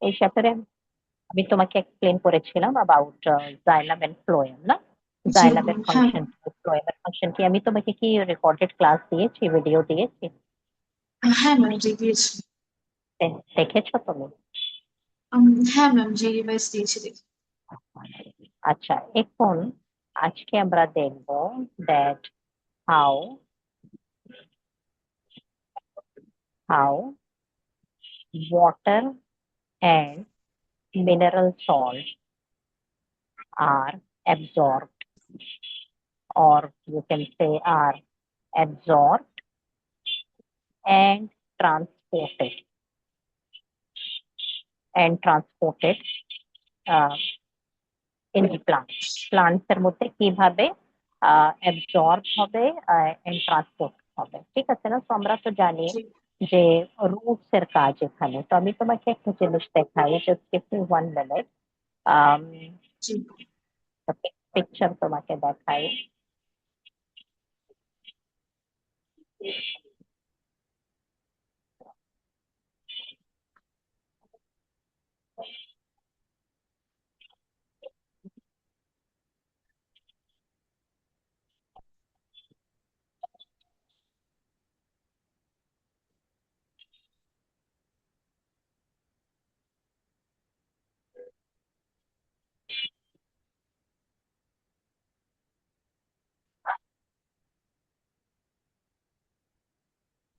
ওই চ্যাপ্টারে আমি তোমাকে এক্সপ্লেন করেছিলাম অ্যাবাউট জাইলাম এন্ড ফ্লোয়েম, না? জি জাইলামের ম্যাম, হ্যাঁ ফাংশন, ফ্লোয়েমের ফাংশন কি আমি তোমাকে কি রেকর্ডেড ক্লাস দিয়েছি, ভিডিও দিয়েছি? হ্যাঁ ম্যাম, জি দিয়েছি। দেখেছো তুমি? হ্যাঁ ম্যাম, জি রিভাইস দিয়েছি দেখি। আচ্ছা, এখন আজকে আমরা দেখব that how how water and mineral salts are absorbed, or you can say are absorbed and transported and transported uh, in the plants. Plants এর মধ্যে কিভাবে absorb হবে and transport হবে, ঠিক আছে না? তো আমরা তো জানি জি যে রুটস এর কাজ এখানে। তো আমি তোমাকে একটা জিনিস দেখাই, জাস্ট গিভ মি 1 মিনিট। জি। পিকচার তোমাকে দেখাই।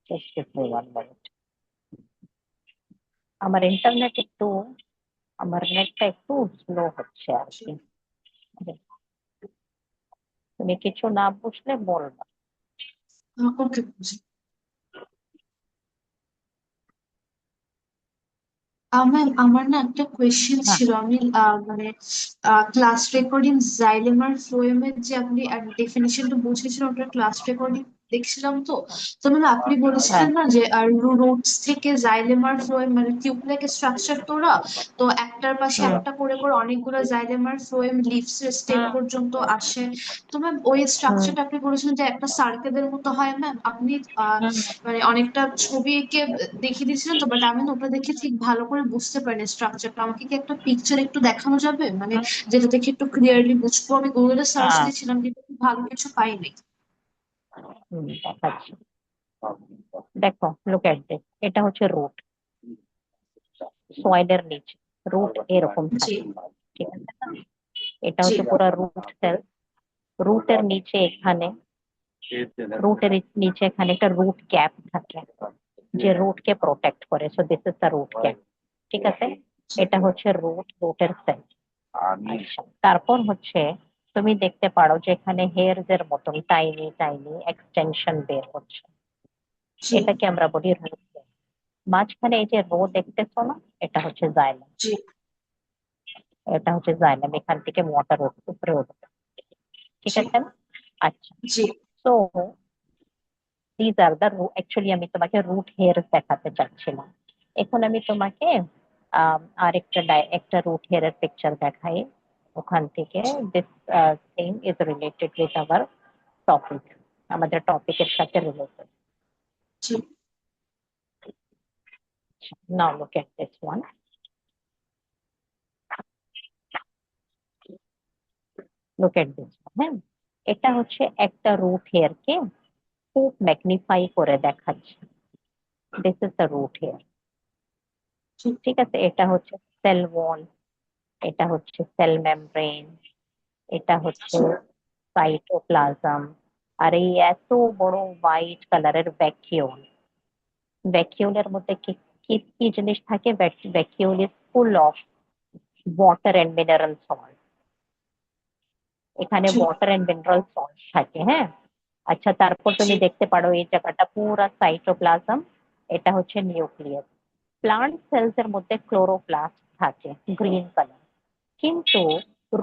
Just give me 1 minute. আমার ইন্টারনেট একটু, আমার নেটটা একটু স্লো হচ্ছে আর জি। কি। তুমি কিছু না বুঝলে বলবা। ওকে। ম্যাম, আমার না একটা কোয়েশ্চেন হ্যাঁ, ছিল। আমি মানে ক্লাস রেকর্ডিং জাইলেম আর ফ্লোয়েমের যে আপনি ডেফিনেশনটা বুঝেছিলেন, ওটা ক্লাস রেকর্ডিং দেখছিলাম। তো তো মানে আপনি হ্যাঁ, বলেছিলেন না যে রুটস থেকে জাইলেম আর ফ্লোয়েম মানে টিউব লাইক স্ট্রাকচার তোরা, তো একটার পাশে হুম, একটা করে করে অনেকগুলো জাইলেম আর ফ্লোয়েম লিভস এর স্টেপ হুম, পর্যন্ত আসে। তো ম্যাম ওই হুম, স্ট্রাকচারটা আপনি বলেছিলেন যে একটা সার্কেলের মতো হয়। ম্যাম আপনি হুম, মানে অনেকটা ছবি এঁকে দেখিয়ে দিয়েছিলেন তো, বাট আমি না ওটা দেখে ঠিক ভালো করে বুঝতে পারিনি স্ট্রাকচারটা। আমাকে কি একটা পিকচার একটু দেখানো যাবে, মানে হুম, যেটা দেখে একটু ক্লিয়ারলি বুঝবো? আমি গুগলে সার্চ হ্যাঁ, দিয়েছিলাম কিন্তু খুব ভালো কিছু পাইনি। দেখাচ্ছি। দেখো, লুক এট দিস। এটা হচ্ছে রুট, সয়েলের নিচে রুট এরকম জি থাকে, ঠিক আছে না? এটা জি হচ্ছে পুরো রুট সেল। রুটের নিচে এখানে, রুটের নিচে এখানে একটা রুট ক্যাপ থাকে, যে রুটকে প্রোটেক্ট করে। So this is the root cap, ঠিক আছে? জি এটা হচ্ছে রুটের সেল। আচ্ছা, তারপর হচ্ছে তুমি দেখতে পারো যে এখানে হেয়ারস এর মতন টাইনি টাইনি এক্সটেনশন বের হচ্ছে, জি এটাকে আমরা বলি রুট। মাঝখানে এই যে রো দেখতেছো না, এটা হচ্ছে জাইলাম। জি এটা হচ্ছে জাইলাম, এখান থেকে ওয়াটার উপরে উঠবে, ঠিক জি আছে না? আচ্ছা, জি so these are the actually আমি তোমাকে রুট হেয়ার দেখাতে চাচ্ছিলাম। এখন আমি তোমাকে আরেকটা একটা রুট হেয়ারের পিকচার দেখাই ওখান থেকে। This thing is related with our topic, আমাদের টপিকের সাথে related. G now look at this one. Look at this one, হ্যাঁ? এটা হচ্ছে একটা রুট হেয়ারকে খুব ম্যাগনিফাই করে দেখাচ্ছে। This is the root here, জি ঠিক আছে? এটা হচ্ছে সেল ওয়াল, এটা হচ্ছে সেল মেমব্রেন, এটা হচ্ছে সাইটোপ্লাজম। আর এই এত বড় হোয়াইট কালারের ভ্যাকিউল, ভ্যাকিউলের মধ্যে কি কি কি জিনিস থাকে? Vacuole is full of water and mineral salt. এখানে জি ওয়াটার এন্ড মিনারেল সল্ট থাকে, হ্যাঁ? আচ্ছা, তারপর জি তুমি দেখতে পারো এই জায়গাটা পুরা সাইটোপ্লাজম, এটা হচ্ছে নিউক্লিয়াস। প্লান্ট সেলস এর মধ্যে ক্লোরোপ্লাস্ট থাকে, গ্রিন কালার। কিন্তু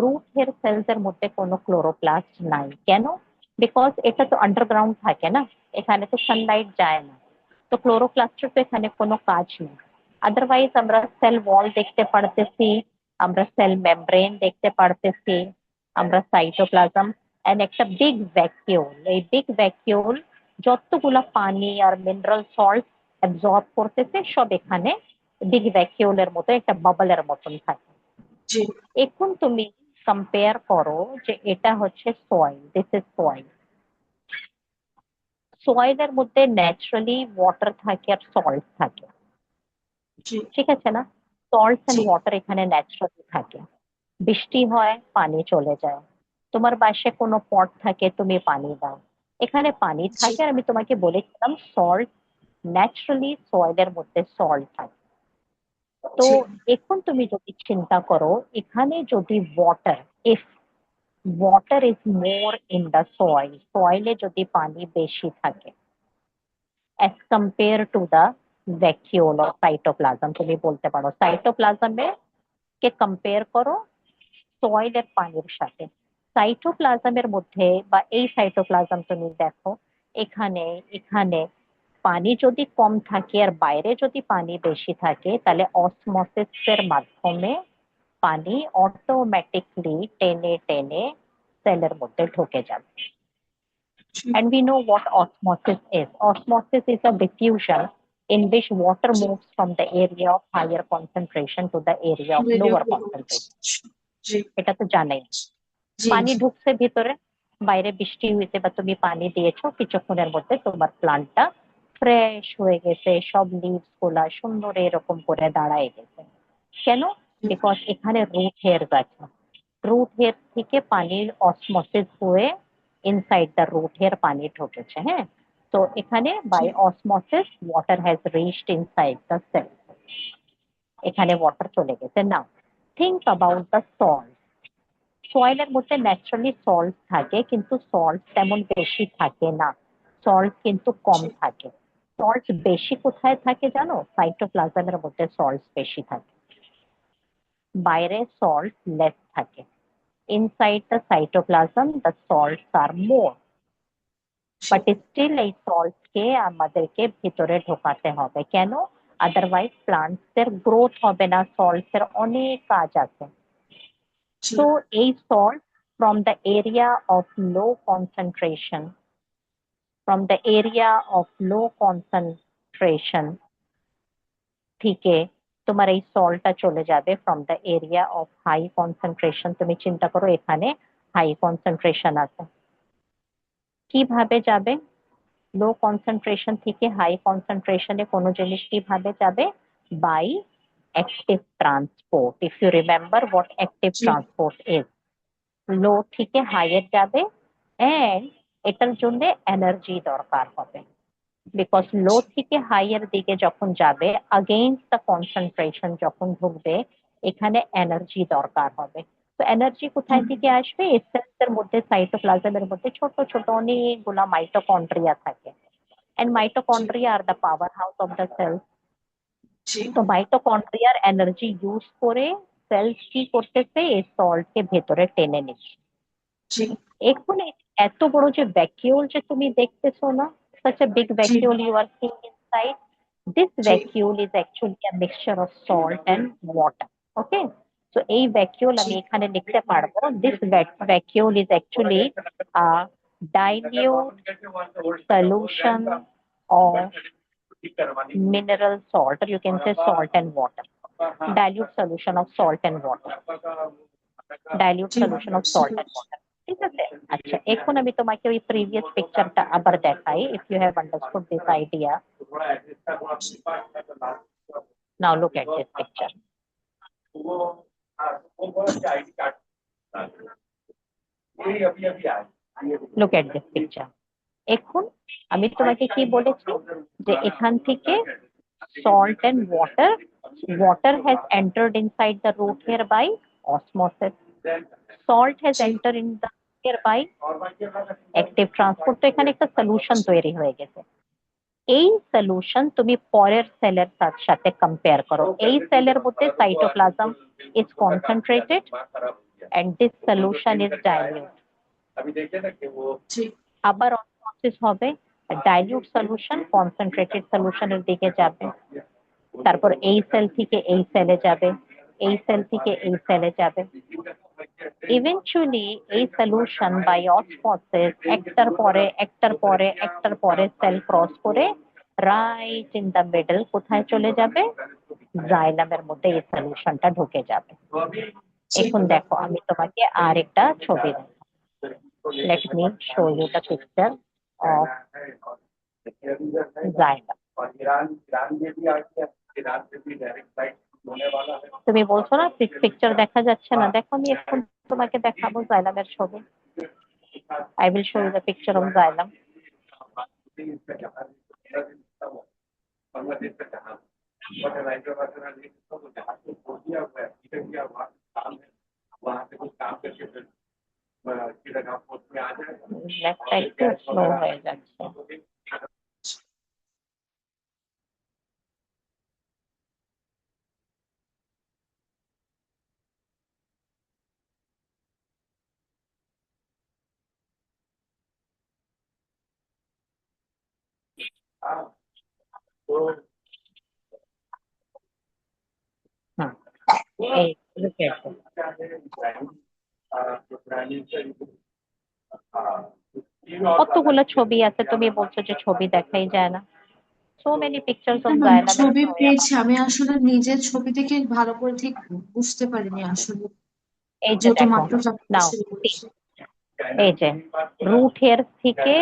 রুট হেয়ার সেলস এর মধ্যে কোনো ক্লোরোপ্লাস্ট নাই, কেন? বিকজ এটা তো আন্ডারগ্রাউন্ড থাকে না, এখানে তো সানলাইট যায় না। তো ক্লোরোপ্লাস্টের তো এখানে কোনো কাজ নেই। আদারওয়াইজ আমরা সেল ওয়াল দেখতে পারতেছি, আমরা সেল মেমব্রেন দেখতে পারতেছি, আমরা সাইটোপ্লাজম এন্ড একটা বিগ ভ্যাকিউল। এই বিগ ভ্যাকিউল যতগুলা পানি আর মিনারেল সল্ট অ্যাবজর্ব করতেছে সব এখানে বিগ ভ্যাকিউলের মতো একটা বাবলের মতন থাকে। জি এখন তুমি কম্পেয়ার করো যে এটা হচ্ছে সয়েল, দিস ইজ সয়েল। সয়েলের মধ্যে ন্যাচারালি ওয়াটার থাকে আর সল্ট থাকে, জি ঠিক আছে না? সল্ট জি এন্ড ওয়াটার এখানে ন্যাচারালি থাকে। বৃষ্টি হয়, পানি চলে যায়। তোমার বাসায় কোনো পট থাকে, তুমি পানি দাও, এখানে পানি জি থাকে। আর আমি তোমাকে বলেছিলাম সল্ট, ন্যাচারালি সয়েলের মধ্যে সল্ট থাকে। তো জি এখন তুমি যদি চিন্তা করো, এখানে যদি water, if water is more in the soil, সয়েলে যদি পানি বেশি থাকে as compare to the vacuole or cytoplasm, তুমি বলতে পারো সাইটোপ্লাজমে কে কম্পেয়ার করো সয়েলের পানির সাথে। সাইটোপ্লাজমের মধ্যে বা এই সাইটোপ্লাজম তুমি দেখো, এখানে এখানে পানি যদি কম থাকে আর বাইরে যদি পানি বেশি থাকে, তাহলে অসমোসিসের মাধ্যমে পানি অটোমেটিকলি টেনে টেনে সেলের মধ্যে ঢুকে যাবে। জি And we know what osmosis is. Osmosis is a diffusion in which water G moves from the area of higher concentration to the area of radio lower concentration. Frequency. জি এটা তো জানাই। জি পানি জি ঢুকছে ভিতরে, বাইরে বৃষ্টি হয়েছে বা তুমি পানি দিয়েছো, কিছুক্ষণের মধ্যে তোমার প্লান্টটা ফ্রেশ হয়ে গেছে, সব লিভস গুলা সুন্দর এরকম করে দাঁড়ায় গেছে। কেন? বিকজ এখানে রুট হেয়ার আছে। রুট হেয়ার থেকে পানির অসমোসিস হয়ে ইনসাইড দ্য রুট হেয়ার পানি ঢুকেছে। হ্যাঁ, তো এখানে জি by osmosis water has reached inside the cell, এখানে ওয়াটার চলে গেছে। Now think about the salt. সয়েলের মধ্যে ন্যাচারালি সল্ট থাকে, কিন্তু সল্ট তেমন বেশি থাকে না, সল্ট কিন্তু কম জি থাকে। সল্ট বেশি কোথায় থাকে জানো? সাইটোপ্লাজমের মধ্যে সল্ট বেশি থাকে, বাইরে সল্ট লেস থাকে। Inside the cytoplasm the salts are more, জি বাট স্টিল এই সল্টকে আমাদেরকে ভিতরে ঢোকাতে হবে। কেন? আদারওয়াইজ প্লান্টসের গ্রোথ হবে না, সল্টসের অনেক কাজ আছে। জি So a salt from the area of low concentration, from the area of low concentration থেকে তোমার এই সল্টটা চলে যাবে from the area of high concentration. তুমি চিন্তা করো এখানে হাই কনসেন্ট্রেশন আছে, কিভাবে যাবে? লো কনসেন্ট্রেশন থেকে হাই কনসেন্ট্রেশনে কোনো জিনিস কিভাবে যাবে? By active transport. If you remember what active জি ট্রান্সপোর্ট ইজ, লো থেকে হাইয়ের যাবে, এন্ড এটার জন্য এনার্জি দরকার হবে। বিকজ লো থেকে হাইয়ের দিকে যখন যাবে, আগেইনস্ট দ্য কনসেন্ট্রেশন যখন ঢুকবে, এখানে এনার্জি দরকার হবে। তো এনার্জি কোথায় থেকে আসবে? এর মধ্যে, সাইটোপ্লাজমের মধ্যে ছোট ছোট অনেকগুলা মাইটোকন্ড্রিয়া থাকে, এন্ড জি mitochondria are the powerhouse of the cell. জি তো মাইটোকন্ড্রিয়ার এনার্জি ইউজ করে সেল কি করতেছে? এই সল্ট কে ভেতরে টেনে নিচ্ছে। জি এখন এত বড় যে ভ্যাকিউল যে তুমি দেখতেছো না, such a big G vacuole you are seeing inside, this G vacuole is actually a mixture of salt and water. Okay, so এই vacuole জি আমি এখানে লিখতে পারবো, this vacuole is actually a dilute solution of mineral salt, or you can say salt and water, dilute solution of salt and water, dilute G solution of বুঝতে salt and পেরেছি। water। ঠিক আছে, আচ্ছা এখন আমি তোমাকে ওই প্রিভিয়াস পিকচারটা আবার দেখাই, if you have understood this idea. Now look at this picture, look at this picture. এখন আমি তোমাকে কি বলেছি যে এখান থেকে salt and water, water has entered inside the root hair by osmosis, salt has G entered in the hair by active transport। তো এখানে একটা সলিউশন তৈরি হয়ে গেছে। এই সলিউশন তুমি পরের সেলের সাথে কম্পেয়ার করো, এই সেলের মধ্যে cytoplasm is concentrated and this solution is dilute। জি আবার অসমোসিস হবে, ডাইলিউট সলিউশন কনসেন্ট্রেটেড সলিউশনের দিকে যাবে, তারপর এই সেল থেকে এই সেলে যাবে, এই সেল থেকে এই সেলে যাবে। ইভেনচুয়ালি এই সলিউশন বাই অসমোসিস একটার পরে একটার পরে একটার পরে সেল ক্রস করে রাইট ইন দ্য মিডল কোথায় চলে যাবে? জাইলামের মধ্যে এই সলিউশনটা ঢুকে যাবে। জি। এখন দেখো আমি তোমাকে আর একটা ছবি দেখাবো। Let me show you the picture of xylem. তুমি বলছো না পিকচার দেখা যাচ্ছে না, দেখো আমি এখন তোমাকে দেখাবো জাইলামের ছবি। I will show you the picture of xylem. লেফটটা একটু স্লো হয়ে যাচ্ছে। হুম, এই look at this. কতগুলো ছবি আছে, তুমি বলছো যে ছবি দেখাই যায় না। সো মেনি পিকচার্স অফ না ম্যাম, জাইলামের ছবি ফ্লোয়েম। পেয়েছি, আমি আসলে নিজের ছবি দেখে ভালো করে ঠিক বুঝতে পারিনি আসলে, এই যে যেহেতু দেখো, মাত্র চাকরি নাও শুরু করেছি। এই যে রুট হেয়ার থেকে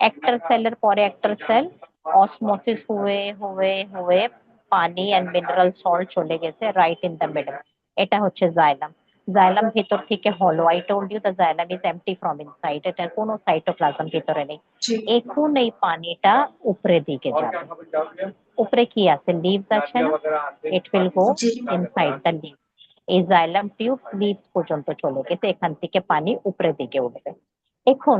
একটার সেলের পরে একটার সেল অসমোসিস হয়ে হয়ে হয়ে পানি এন্ড মিনারেল সল্ট চলে গেছে রাইট ইন দ্য মিডল। এটা হচ্ছে জাইলাম। জাইলাম ভেতর থেকে হলো। I told you the xylem is empty from inside, এটার কোনো সাইটোপ্লাজম ভিতরে নেই। জি। এখন এই পানিটা উপরের দিকে যাবে। উপরে কি আছে? লিভস আছে না? ইট উইল গো জি। Inside the leave. এই জাইলাম টিউব লিভস পর্যন্ত চলে গেছে, এখান থেকে পানি উপরের দিকে উঠবে। এখন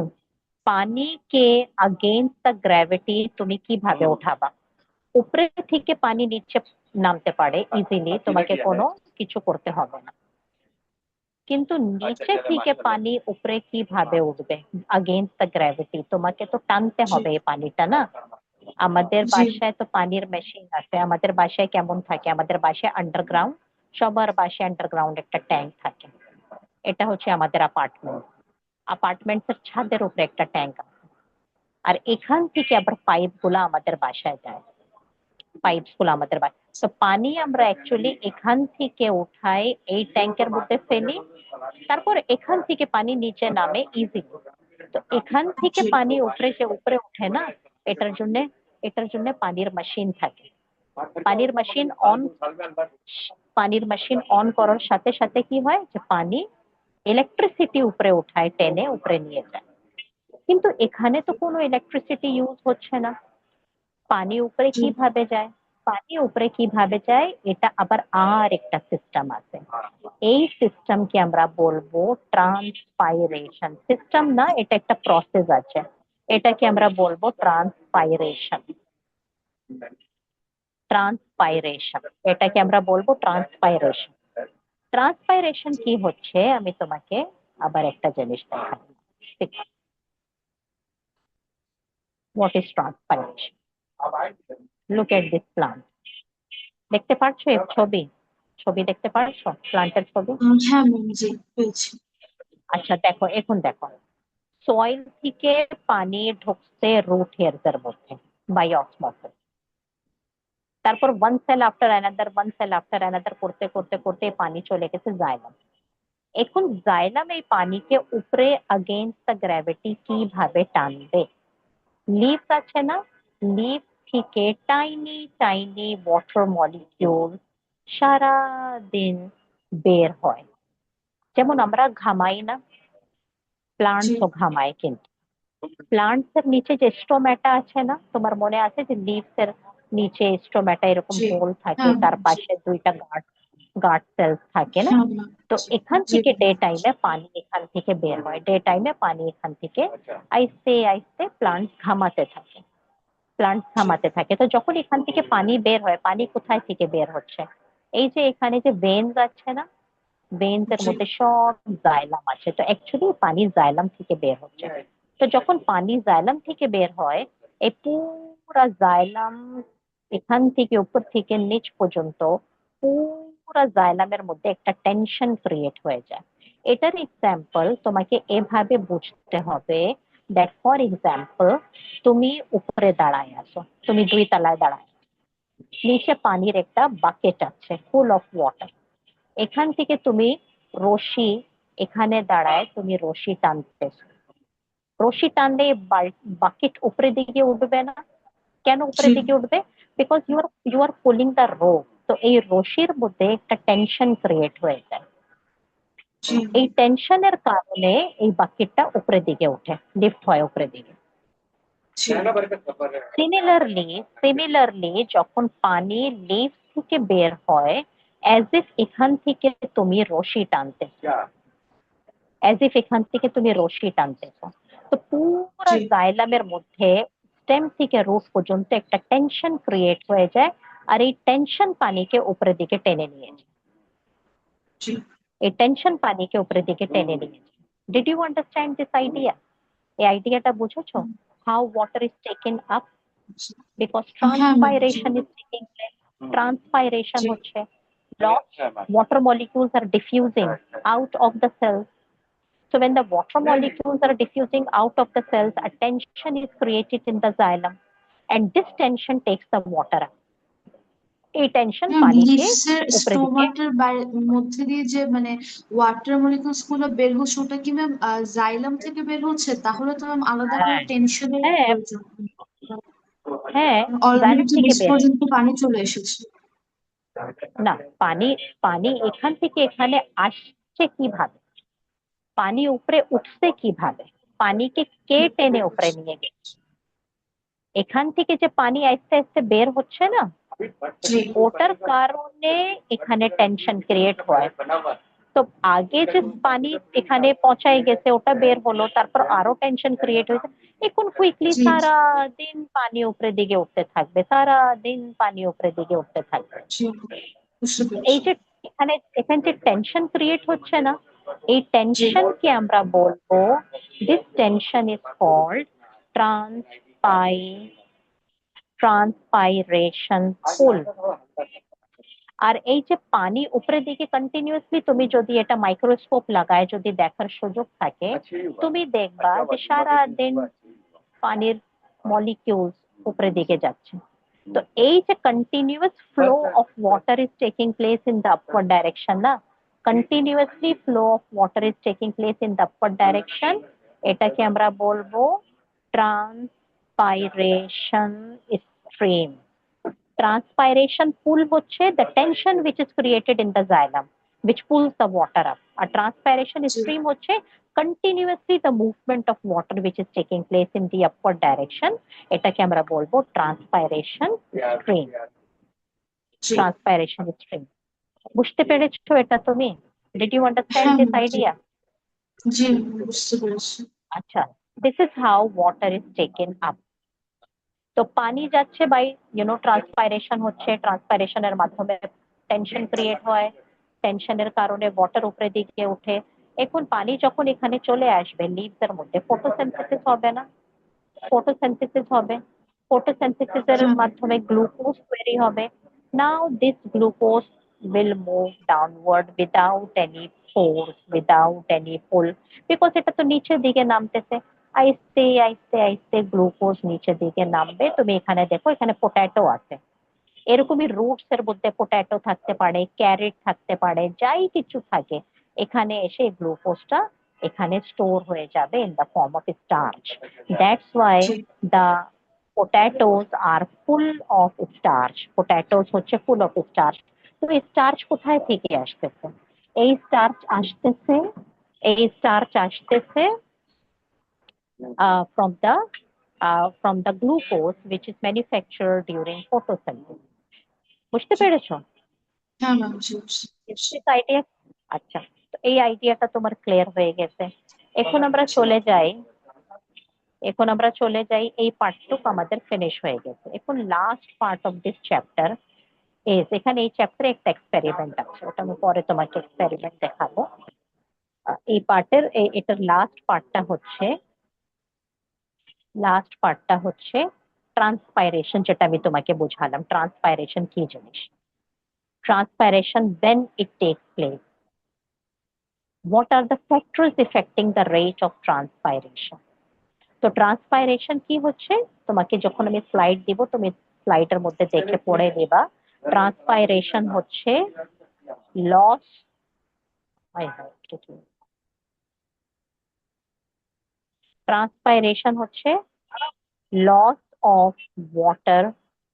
পানিকে আগেইনস্ট দ্য গ্র্যাভিটি তুমি কিভাবে উঠাবা? উপরে থেকে পানি নিচে নামতে পারে ইজিলি, তোমাকে কোনো কিছু করতে হবে না। কিন্তু নিচে থেকে পানি উপরে কিভাবে উঠবে? আগেইনস্ট দ্য গ্র্যাভিটি তোমাকে তো টানতে জি। হবে এই পানিটা না। আমাদের জি। বাসায় তো পানির মেশিন আছে। আমাদের বাসায় কেমন থাকে? আমাদের বাসায় আন্ডারগ্রাউন্ড, সবার বাসায় আন্ডারগ্রাউন্ড একটা ট্যাঙ্ক থাকে। এটা হচ্ছে আমাদের অ্যাপার্টমেন্ট। অ্যাপার্টমেন্টের ছাদের উপরে একটা ট্যাঙ্ক আছে। আর এখান থেকে আবার পাইপ গুলা আমাদের বাসায় যায়। পাইপস গুলো আমাদের বাসায়, তো পানি আমরা অ্যাকচুয়ালি এখান থেকে উঠাই, এই ট্যাঙ্কের মধ্যে ফেলি। তারপর এখান থেকে পানি নিচে নামে ইজিলি। তো এখান থেকে জি। পানি উপরে যে উপরে ওঠে না, এটার জন্য এটার জন্য পানির মেশিন থাকে। পানির মেশিন অন পানির মেশিন অন করার সাথে সাথে কি হয় যে পানি ইলেকট্রিসিটি উপরে উঠায়, টেনে উপরে নিয়ে যায়। কিন্তু এখানে তো কোনো ইলেকট্রিসিটি ইউজ হচ্ছে না। পানি উপরে জি। কিভাবে যায়? পানি উপরে কিভাবে যায়, এটা আবার আর একটা সিস্টেম আছে। এই সিস্টেমকে আমরা বলবো ট্রান্সপাইরেশন সিস্টেম না, এটা একটা প্রসেস আছে। এটাকে আমরা বলবো ট্রান্সপাইরেশন। ট্রান্সপাইরেশন এটাকে আমরা বলবো ট্রান্সপাইরেশন। ট্রান্সপাইরেশন কি হচ্ছে আমি তোমাকে আবার একটা জিনিস দেখাবো। What is transpiration? Look at this plant. দেখতে পাচ্ছো এই ছবি? ছবি দেখতে পাচ্ছো প্লান্টের ছবি? হ্যাঁ ম্যাম, জি পেয়েছি। আচ্ছা দেখো, এখন দেখো সয়েল থেকে পানি ঢুকছে রুট হেয়ারস এর মধ্যে বাই অসমোসিস। তারপর ওয়ান সেল আফটার অ্যানাদার করতে করতে করতে পানি চলে গেছে জাইলাম। এখন জাইলাম এই পানিকে উপরে अगेंस्ट দ্য গ্র্যাভিটি কিভাবে টানবে? লিভস আছে না? লিভ থেকে টাইনি টাইনি ওয়াটার মলিকিউল সারা দিন বের হয়। যেমন আমরা ঘামাই না, জি। প্লান্টসও ঘামায় কিন্তু। প্লান্টস এর নিচে যে স্টোমেটা আছে না, তোমার মনে আছে যে লিভস এর নিচে স্টোমেটা এরকম জি। হোল থাকে, হ্যাঁ তার ম্যাম, জি। পাশে দুইটা গার্ড গার্ড সেলস থাকে না? হ্যাঁ ম্যাম, তো জি। এখান জি। থেকে ডে টাইমে পানি এখান থেকে বের হয়, ডে টাইমে পানি এখান থেকে আস্তে আস্তে প্লান্ট ঘামাতে থাকে। জি। তো যখন এখান থেকে পানি বের হয়, পানি কোথায় থেকে বের হচ্ছে? এই যে এখানে যে ভেন্স আছে না, ভেন্স এর জি। মধ্যে সব জাইলাম আছে, তো অ্যাকচুয়ালি পানি জাইলাম থেকে বের হচ্ছে। তো যখন পানি জাইলাম থেকে বের হয়, এই পুরা জাইলাম এখান থেকে উপর থেকে নিচ পর্যন্ত পুরা জাইলামের মধ্যে একটা টেনশন ক্রিয়েট হয়ে যায়। এটার এক্সাম্পল তোমাকে এভাবে বুঝতে হবে দ্যাট ফর এক্সাম্পল তুমি উপরে দাঁড়ায় আছো, তুমি 2 তলায় দাঁড়ায়, নিচে পানির একটা বাকেট আছে ফুল অফ ওয়াটার। এখান থেকে তুমি রশি, এখানে দাঁড়ায় তুমি রশি টানতেছো। রশি টানলে বাকেট উপরের দিকে উঠবে না? কেন জি উপরের দিকে উঠবে? Because you are pulling the rope. তো এই রশির মধ্যে একটা টেনশন ক্রিয়েট হয়ে যায়। জি এই টেনশনের কারণে এই বাকেটটা উপরের দিকে উঠে, লিফট হয় উপরের দিকে। জি সিমিলারলি যখন পানি লিফ থেকে বের হয়, অ্যাজ ইফ এখান থেকে তুমি রশি টানতেছো, অ্যাজ ইফ এখান থেকে তুমি রশি টানতেছো। তো পুরো জি জাইলামের মধ্যে স্টেম থেকে রুট পর্যন্ত একটা টেনশন ক্রিয়েট হয়ে যায়, আর এই টেনশন পানিকে উপরের দিকে টেনে নিয়ে যায়। জি এই টেনশন পানিকে উপরের দিকে টেনে নিয়ে যায়। Did you understand this idea? এই আইডিয়াটা বুঝেছো? How water is taken up, because হ্যাঁ ম্যাম। জি transpiration is taking place. Transpiration জি হচ্ছে water molecules are diffusing out of the cells. So when the water molecules are diffusing out of the cells, a tension is created in the xylem, and this tension takes the water up. এই tension ma'am, পানিকে leaves এর উপরের দিকে। স্টোমাটার মধ্যে দিয়ে যে মানে water molecules গুলো বের হচ্ছে, ওটা কি ম্যাম জাইলাম থেকে বের হচ্ছে? তাহলে তো ম্যাম আলাদা করে হ্যাঁ, টেনশনের হ্যাঁ, প্রয়োজন। হ্যাঁ, অলরেডি জাইলাম তো থেকে নিচ বের পর্যন্ত হচ্ছে। পানি চলে এসেছে। না, পানি পানি এখান থেকে এখানে আসছে কিভাবে? পানি উপরে উঠছে কিভাবে? পানিকে কে টেনে উপরে নিয়ে গেছে? এখান থেকে যে পানি আস্তে আস্তে বের হচ্ছে না, জি ওটার কারণে এখানে টেনশন ক্রিয়েট হয়। তো আগে যে পানি এখানে পৌঁছায় গেছে ওটা বের হলো, তারপর আরো টেনশন ক্রিয়েট হয়েছে। এখন কুইকলি জি সারা দিন পানি উপরের দিকে উঠতে থাকবে, সারা দিন পানি উপরের দিকে উঠতে থাকবে। জি বুঝতে এই পেরেছি। যে এখানে যে টেনশন ক্রিয়েট হচ্ছে না, এই জি টেনশনকে আমরা বলবো, দিস টেনশন ইজ কল্ড ট্রান্সপাই ট্রান্সপাইরেশন পুল। আর এই যে পানি উপরের দিকে কন্টিনিউয়াসলি, তুমি যদি এটা মাইক্রোস্কোপ লাগায় যদি দেখার সুযোগ থাকে, তুমি দেখবা যে সারা দিন পানির মলিকিউলস উপরের দিকে যাচ্ছে। তো এই যে continuous flow of water is taking place in the upward direction না, continuously flow of water is taking place in the upward direction, এটাকে আমরা বলবো ট্রান্সপাইরেশন স্ট্রিম। Transpiration pull হচ্ছে the tension which is created in the xylem, which pulls the water up. আর transpiration জি stream হচ্ছে continuously the movement of water which is taking place in the upward direction, এটাকে আমরা বলবো transpiration stream। জি Transpiration stream, বুঝতে পেরেছো এটা তুমি? Did you understand হ্যাঁ this ম্যাম। G idea? জি বুঝতে পেরেছি। আচ্ছা, this is how water is taken up. তো পানি যাচ্ছে বাই ট্রান্সপাইরেশন হচ্ছে, ট্রান্সপাইরেশনের মাধ্যমে টেনশন ক্রিয়েট হয়, টেনশনের কারণে ওয়াটার উপরের দিকে উঠে। এখন পানি যখন এখানে চলে আসবে লিভস এর মধ্যে, ফটোসিনথেসিস হবে না? ফটোসিনথেসিস হবে, ফটোসিনথেসিস এর হ্যাঁ মাধ্যমে গ্লুকোজ তৈরি হবে। Now this glucose will move downward without any force, without any pull, because এটা তো নিচের দিকে নামতেছে। আস্তে আস্তে আস্তে গ্লুকোজ নিচের দিকে নামবে। তুমি এখানে দেখো, এখানে পটাটো আছে, এরকমই রুটস এর মধ্যে পটাটো থাকতে পারে, ক্যারেট থাকতে পারে, যাই কিছু থাকে, এখানে এসে গ্লুকোজটা এখানে স্টোর হয়ে যাবে in the form of starch. That's why G the potatoes are full of starch. Potatoes হচ্ছে full of starch। তো স্টার্চ কোথায় থেকে আসতেছে? এই স্টার্চ আসতেছে, এই স্টার্চ আসতেছে from the glucose which is manufactured during photosynthesis. বুঝতে জি পেরেছো? হ্যাঁ ম্যাম। জি বুঝতে Is পেরেছি। this idea? আচ্ছা, তো এই আইডিয়াটা তোমার ক্লিয়ার হয়ে গেছে। এখন আমরা চলে যাই, এই পার্টটুকু আমাদের ফিনিশ হয়ে গেছে। এখন last part of this chapter is, এখানে এই চ্যাপ্টারে একটা এক্সপেরিমেন্ট আছে, ওটা আমি পরে তোমাকে এক্সপেরিমেন্ট দেখাবো। এই পার্টের এটার লাস্ট পার্টটা হচ্ছে ট্রান্সপাইরেশন, যেটা আমি তোমাকে বোঝালাম ট্রান্সপাইরেশন কি জিনিস। ট্রান্সপাইরেশন when it takes place, what are the factors affecting the rate of transpiration? তো ট্রান্সপাইরেশন কি হচ্ছে, তোমাকে যখন আমি স্লাইড দিব তুমি স্লাইডের মধ্যে দেখে পড়ে নেবা। ট্রান্সপাইরেশন হচ্ছে লস, ট্রান্সপাইরেশন হচ্ছে loss of water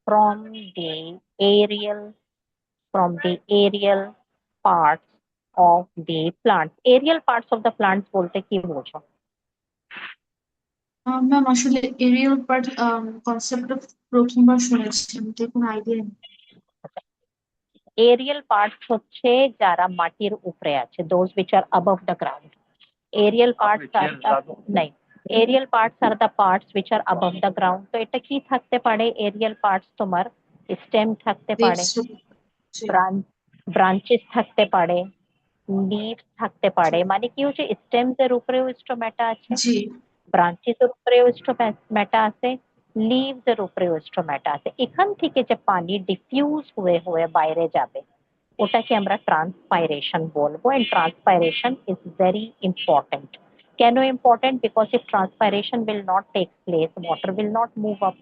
from the aerial from the aerial parts of the plants. Aerial parts of the plants বলতে কি বোঝো? ম্যাম আসলে এরিয়াল পার্ট কনসেপ্টটা প্রথমবার শুনেছি, আমি তো কোনো আইডিয়া নেই। এরিয়াল পার্টস হচ্ছে যারা মাটির উপরে আছে, those which are above the ground. Aerial parts are the নাই, aerial parts are the parts which are above the ground. তো এটা কি থাকতে পারে? aerial parts তোমার স্টেম থাকতে পারে, লিভস। জি ব্রাঞ্চেস থাকতে পারে, লিভস থাকতে পারে। মানে কি হচ্ছে, স্টেমস এর উপরেও স্টোমেটা আছে, জি ব্রাঞ্চেস এর উপরেও স্টোমেটা আছে, লিভস এর উপরেও স্টোমেটা আছে। এখান থেকে যে পানি ডিফিউজ হয়ে হয়ে বাইরে যাবে ওটাকে আমরা ট্রান্সপাইরেশন বলবো। And transpiration is very important. কেন important? Because if transpiration will not take place, water will not move up,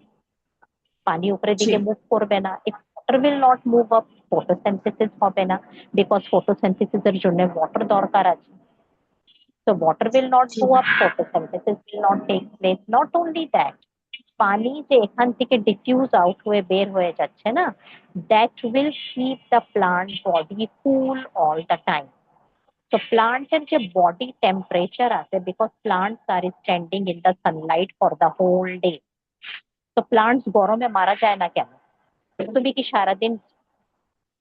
পানি উপরের জি দিকে মুভ করবে না। If water will not move up, photosynthesis হবে না, বিকজ ফটোসিনথেসিস এর জন্য ওয়াটার দরকার আছে। So water will not G go up, photosynthesis will not take place. Not only that, পানি যে এখান থেকে ডিফিউজ আউট হয়ে বের হয়ে যাচ্ছে না, that will keep the plant body cool all the time. So প্লান্টের যে বডি টেম্পারেচার আছে, because plants are standing in the sunlight for the whole day, তো প্লান্টস গরমে মারা যায় না কেন? তুমি কি সারাদিন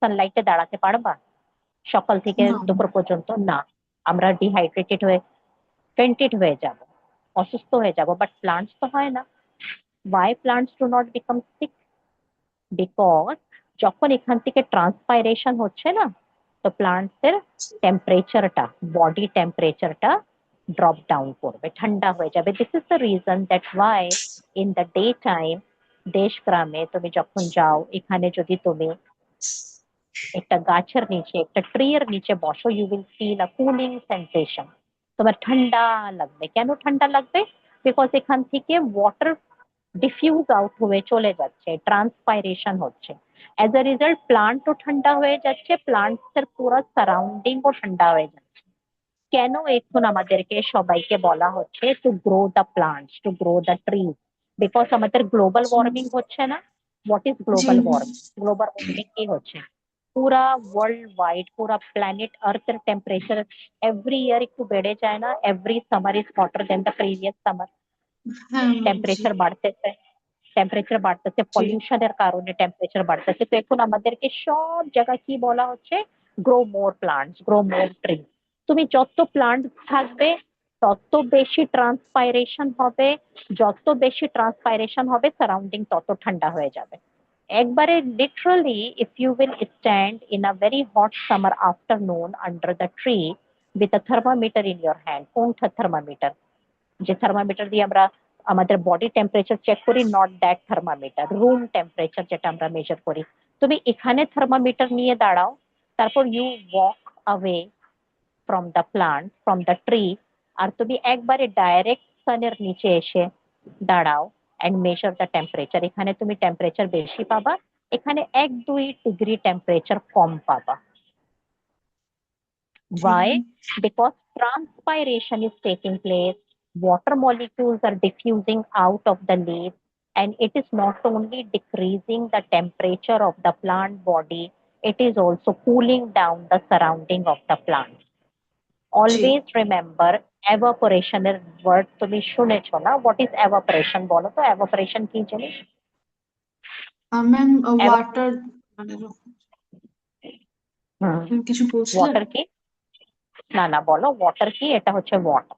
সানলাইটে দাঁড়াতে পারবা সকাল থেকে না দুপুর পর্যন্ত? না, আমরা ডিহাইড্রেটেড হয়ে ফেন্টেড হয়ে যাব, অসুস্থ হয়ে যাব। বাট প্লান্টস তো হয় না। Why plants do not become sick? Because যখন এখান থেকে ট্রান্সপাইরেশন হচ্ছে না, তো প্লান্টস এর টেম্পারেচারটা, বডি টেম্পারেচারটা ড্রপ ডাউন করবে, ঠান্ডা হয়ে যাবে। This is the reason that why in the day time, দেশ গ্রামে তুমি যখন যাও, এখানে যদি তুমি একটা গাছের নিচে, একটা ট্রি এর নিচে বসো, you will feel a cooling sensation. তোমার ঠান্ডা লাগবে। কেন ঠান্ডা লাগবে? বিকজ এখান থেকে ওয়াটার ডিফিউজ আউট হয়ে চলে যাচ্ছে, ট্রান্সপাইরেশন হচ্ছে। অ্যাজ আ রেজাল্ট প্লান্টও ঠান্ডা হয়ে যাচ্ছে, প্লান্টস এর পুরো সারাউন্ডিংও ঠান্ডা হয়ে যাচ্ছে। কেন এখন আমাদেরকে সবাইকে বলা হচ্ছে to grow the plants, to grow the trees? Because আমাদের গ্লোবাল ওয়ার্মিং হচ্ছে না। হোয়াট ইজ জি গ্লোবাল ওয়ার্মিং? গ্লোবাল ওয়ার্মিং কি হচ্ছে, পুরা ওয়ার্ল্ড ওয়াইড, পুরা প্ল্যানেট আর্থ এর টেম্পারেচার এভরি ইয়ার একটু বেড়ে যায় না? Every summer is hotter than the previous summer. হ্যাঁ ম্যাম জি টেম্পারেচার বাড়তেছে, টেম্পারেচার বাড়তেছে, জি পলিউশনের কারণে টেম্পারেচার বাড়তেছে। তো এখন আমাদেরকে সব জায়গায় কি বলা হচ্ছে? Grow more plants, grow more tree. তুমি যত প্লান্ট থাকবে তত বেশি ট্রান্সপাইরেশন হবে, যত বেশি ট্রান্সপাইরেশন হবে সারাউন্ডিং তত ঠান্ডা হয়ে যাবে। একবারে literally, if you will stand in a very hot summer afternoon under the tree with a thermometer in your hand, কোনটা থার্মোমিটার? যে থার্মোমিটার দিয়ে আমরা আমাদের বডি টেম্পারেচার চেক করি, not that thermometer, room temperature যেটা আমরা মেজার করি। তুমি এখানে থার্মোমিটার নিয়ে দাঁড়াও, তারপর you walk away from the plant, from the tree, আর তুমি একবারে ডাইরেক্ট সানের নিচে এসে দাঁড়াও অ্যান্ড মেজার দ্য টেম্পারেচার। এখানে তুমি টেম্পারেচার বেশি পাবা, এখানে 1-2 ডিগ্রি টেম্পারেচার কম পাবা। জি Why? Because transpiration is taking place, water molecules are diffusing out of the leaf, and it is not only decreasing the temperature of the plant body, it is also cooling down the surrounding of the plant. G Always remember evaporation এর word তুমি শুনেছো না? What is evaporation বলো তো? evaporation কি জিনিস? Ma'am Eva- water মানে হুম, কিছু বলছিলেন। ওয়াটার কি? না না, বলো ওয়াটার কি? এটা হচ্ছে ওয়াটার।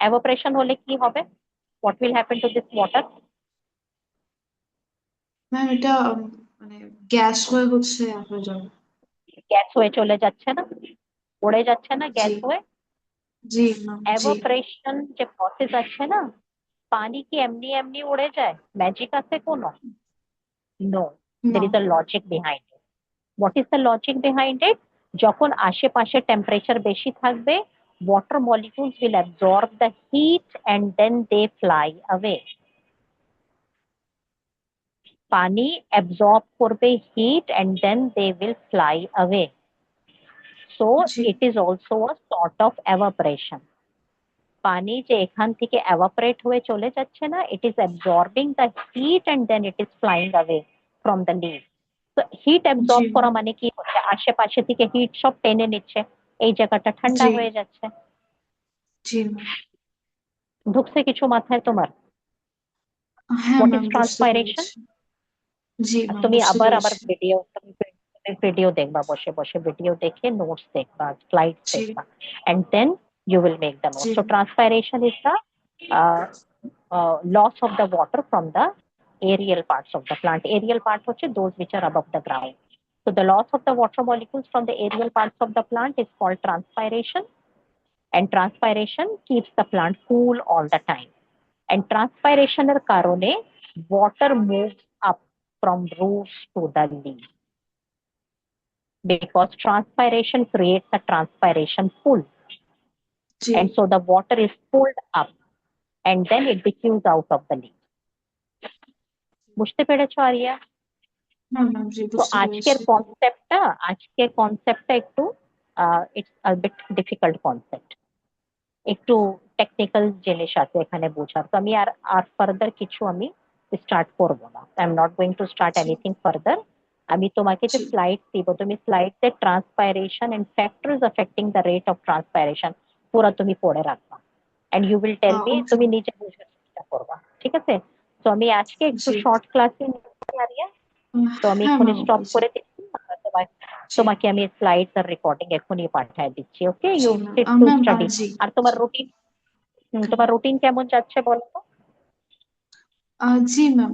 evaporation হলে কি হবে? What will happen to this water? Ma'am এটা মানে গ্যাস হয়ে হচ্ছে হয়ে যাবে। গ্যাস হয়ে চলে যাচ্ছে না? উড়ে যাচ্ছে না জি গ্যাস হয়ে? জি ম্যাম জি এভাপোরেশন যে প্রসেস আছে না, পানি কি এমনি এমনি উড়ে যায়? ম্যাজিক আছে কোনো? নো, না there is a logic behind it. What is the logic behind it? যখন আশেপাশে টেম্পারেচার বেশি থাকবে, water molecules will absorb the heat and then they fly away. পানি absorb করবে heat and then they will fly away. So G it is also a sort of evaporation. পানি যে এখান থেকে evaporate হয়ে চলে যাচ্ছে না, it is absorbing the heat and then it is flying away from the leaf. তো hit জি absorb করা মানে কি হচ্ছে, আশেপাশে থেকে হিট সব টেনে নিচ্ছে, এই জায়গাটা ঠান্ডা জি হয়ে যাচ্ছে। জি ম্যাম। ঢুকছে কিছু মাথায় তোমার? হ্যাঁ হোয়াট ইজ ম্যাম, বুঝতে ট্রান্সপাইরেশন? পেরেছি। জি ম্যাম, তুমি বুঝতে আবার আবার পেরেছি। ভিডিও, ভিডিও দেখবা, বসে বসে ভিডিও দেখে নোটস দেখবা, স্লাইডস জি দেখবা, and then you will make the G notes. So transpiration is the uh, loss of the water from the aerial parts of the plant. Aerial part হচ্ছে those which are above the ground. So the loss of the water molecules from the aerial parts of the plant is called transpiration, and transpiration keeps the plant cool all the time. And transpiration এর কারণে water moves up from roots to the leaf, because transpiration creates a transpiration pool, G. and so the water is pulled up and then it diffuses out of the leaf. বুঝতে পেরেছো area? হ্যাঁ ma'am, জি তো বুঝতে আজকের পেরেছি। কনসেপ্টটা, একটু it's a bit difficult concept, একটু টেকনিক্যাল জিনিস আছে এখানে বোঝার। তো আমি আর আর ফার্দার কিছু আমি স্টার্ট করব না, I am not going to start জি এনিথিং ফার্দার। আমি তোমাকে যে জি স্লাইড দিব, তুমি স্লাইডে transpiration and factors affecting the rate of transpiration পুরো তুমি পড়ে রাখবা, and you will tell me, okay. তুমি নিজে বোঝার চেষ্টা করবা, ঠিক আছে? তো আমি আজকে একটু জি। শর্ট ক্লাসে নিচ্ছি আরিয়া, তো আমি হ্যাঁ এক্ষুনি ম্যাম, স্টপ ওকে। জি করে দিচ্ছি। তোমাকে জি তোমাকে আমি স্লাইডস আর রেকর্ডিং এখনই পাঠিয়ে দিচ্ছি। ওকে, জি you ma'am. Sit to ma'am study. জি। আর তোমার রুটিন, তোমার রুটিন কেমন যাচ্ছে বলো তো? জি ম্যাম,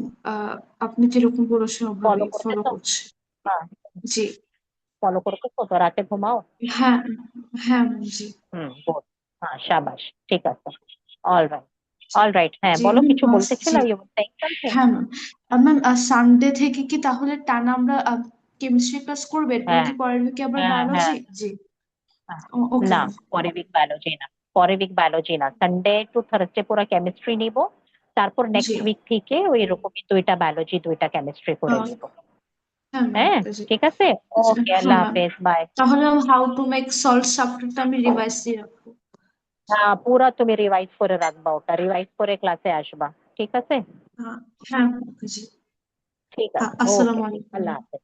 আপনি যেরকম বলেছেন ফলো ওভাবেই ফলো করতেছো? করছি। হ্যাঁ, জি। ফলো করতেছো তো? রাতে ঘুমাও? হ্যাঁ হ্যাঁ ম্যাম, জি গুড। হ্যাঁ, শাবাশ, ঠিক আছে। অল রাইট, জি অল রাইট। হ্যাঁ, জি বলো, ম্যাম। কিছু বলতেছিল, জি ইউ ওয়ার সেইং সামথিং? হ্যাঁ ম্যাম। ম্যাম সানডে থেকে কি তাহলে টানা আমরা কেমিস্ট্রি ক্লাস করবো, এরপরে হ্যাঁ কি পরের উইকে আবার হ্যাঁ হ্যাঁ বায়োলজি? জি। হ্যাঁ। ওকে না, ম্যাম। পরে উইক বায়োলজি না, পরে উইক বায়োলজি না, সানডে টু থার্সডে পুরো কেমিস্ট্রি নিব, তারপর জি। নেক্সট উইক থেকে ওই রকমই 2টা বায়োলজি 2টা কেমিস্ট্রি করে আহ, নিব। হ্যাঁ ম্যাম, হ্যাঁ, ওকে। জি ঠিক আছে। জি, ওকে, হ্যাঁ আল্লাহ ম্যাম। হাফেজ, বাই। তাহলে হাউ টু মেক সল্ট চ্যাপ্টারটা আমি রিভাইজ দিয়ে রাখবো। হ্যাঁ, পুরা তুমি রিভাইজ করে রাখবা, ওটা রিভাইজ করে ক্লাসে আসবা, ঠিক আছে? হ্যাঁ হ্যাঁ ম্যাম, ওকে। জি। ঠিক আছে, ওকে, আসসালামু আলাইকুম। আল্লাহ হাফেজ।